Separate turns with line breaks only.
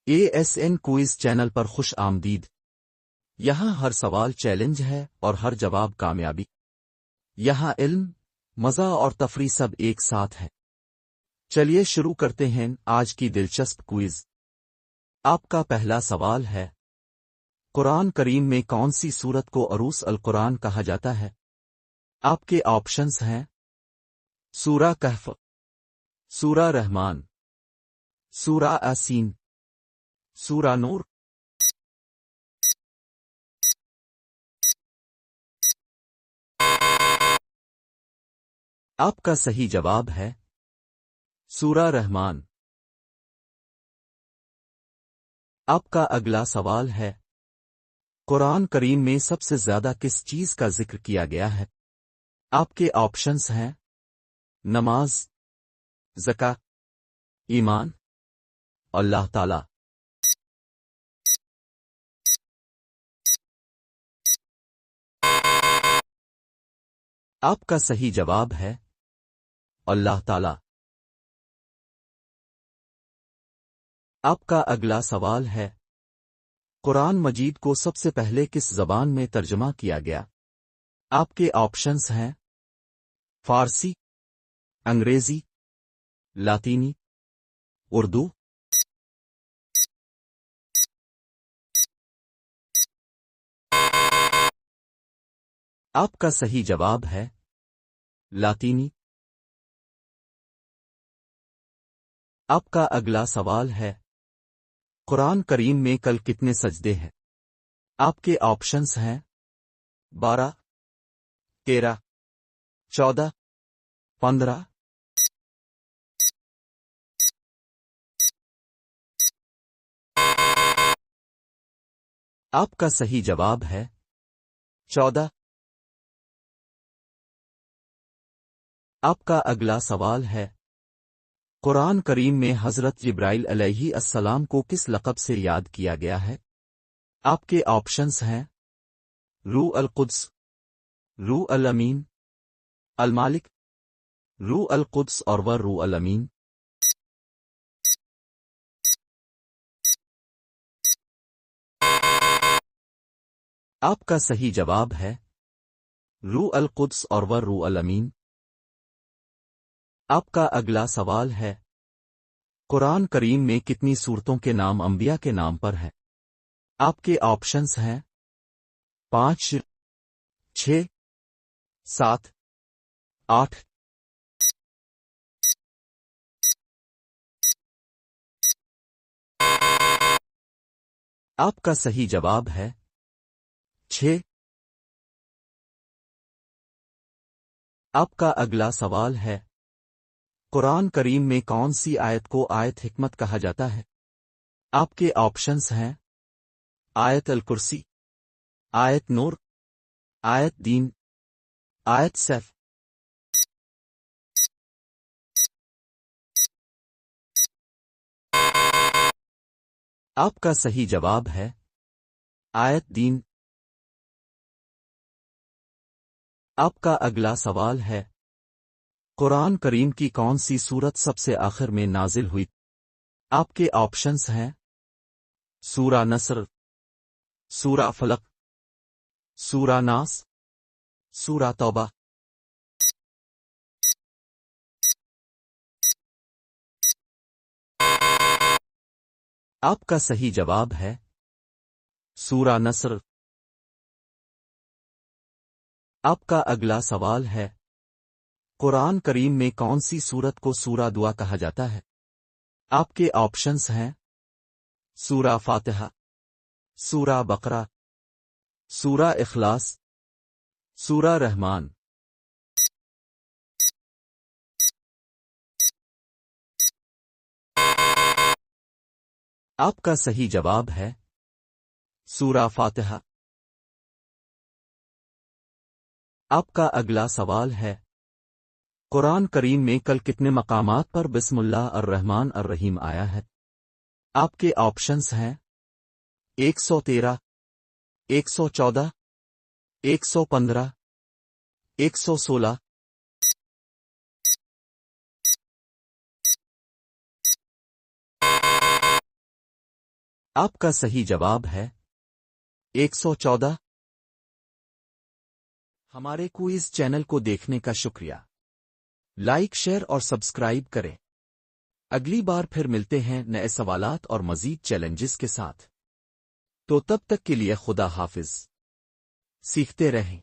ASN quiz channel پر خوش آمدید۔ یہاں ہر سوال چیلنج ہے اور ہر جواب کامیابی۔ یہاں علم، مزہ اور تفریح سب ایک ساتھ ہے۔ چلیے شروع کرتے ہیں آج کی دلچسپ کوئز۔ آپ کا پہلا سوال ہے، قرآن کریم میں کون سی سورت کو عروس القرآن کہا جاتا ہے؟ آپ کے آپشنز ہیں سورہ کہف، سورہ رحمان، سورہ یاسین، سورہ نور۔ آپ کا صحیح جواب ہے سورہ رحمان۔ آپ کا اگلا سوال ہے، قرآن کریم میں سب سے زیادہ کس چیز کا ذکر کیا گیا ہے؟ آپ کے آپشنز ہیں نماز، زکوٰۃ، ایمان، اللہ تعالی۔ آپ کا صحیح جواب ہے اللہ تعالی۔ آپ کا اگلا سوال ہے، قرآن مجید کو سب سے پہلے کس زبان میں ترجمہ کیا گیا؟ آپ کے آپشنز ہیں فارسی، انگریزی، لاطینی، اردو۔ آپ کا صحیح جواب ہے لاطینی۔ آپ کا اگلا سوال ہے، قرآن کریم میں کل کتنے سجدے ہیں؟ آپ کے آپشنز ہیں 12، 13، 14، 15۔ آپ کا صحیح جواب ہے 14۔ آپ کا اگلا سوال ہے، قرآن کریم میں حضرت جبرائیل علیہ السلام کو کس لقب سے یاد کیا گیا ہے؟ آپ کے آپشنز ہیں روح القدس، روح الامین، المالک، روح القدس اور روح الامین۔ آپ کا صحیح جواب ہے روح القدس اور روح الامین۔ آپ کا اگلا سوال ہے، قرآن کریم میں کتنی سورتوں کے نام انبیاء کے نام پر ہے؟ آپ کے آپشنز ہیں 5، 6، 7، 8۔ آپ کا صحیح جواب ہے 6۔ آپ کا اگلا سوال ہے، قرآن کریم میں کون سی آیت کو آیت حکمت کہا جاتا ہے؟ آپ کے آپشنز ہیں آیت الکرسی، آیت نور، آیت دین، آیت سیف۔ آپ کا صحیح جواب ہے آیت دین۔ آپ کا اگلا سوال ہے، قرآن کریم کی کون سی سورت سب سے آخر میں نازل ہوئی؟ آپ کے آپشنز ہیں سورہ نصر، سورہ فلق، سورہ ناس، سورہ توبہ۔ آپ کا صحیح جواب ہے سورہ نصر۔ آپ کا اگلا سوال ہے، قرآن کریم میں کون سی سورت کو سورہ دعا کہا جاتا ہے؟ آپ کے آپشنز ہیں سورہ فاتحہ، سورہ بقرہ، سورہ اخلاص، سورہ رحمان۔ آپ کا صحیح جواب ہے سورہ فاتحہ۔ آپ کا اگلا سوال ہے، قرآن کریم میں کل کتنے مقامات پر بسم اللہ الرحمن الرحیم آیا ہے؟ آپ کے آپشنز ہیں 113، 114، 115، 116۔ آپ کا صحیح جواب ہے 114۔ ہمارے کوئز چینل کو دیکھنے کا شکریہ۔ لائک شیئر اور سبسکرائب کریں۔ اگلی بار پھر ملتے ہیں نئے سوالات اور مزید چیلنجز کے ساتھ۔ تو تب تک کے لیے خدا حافظ۔ سیکھتے رہیں۔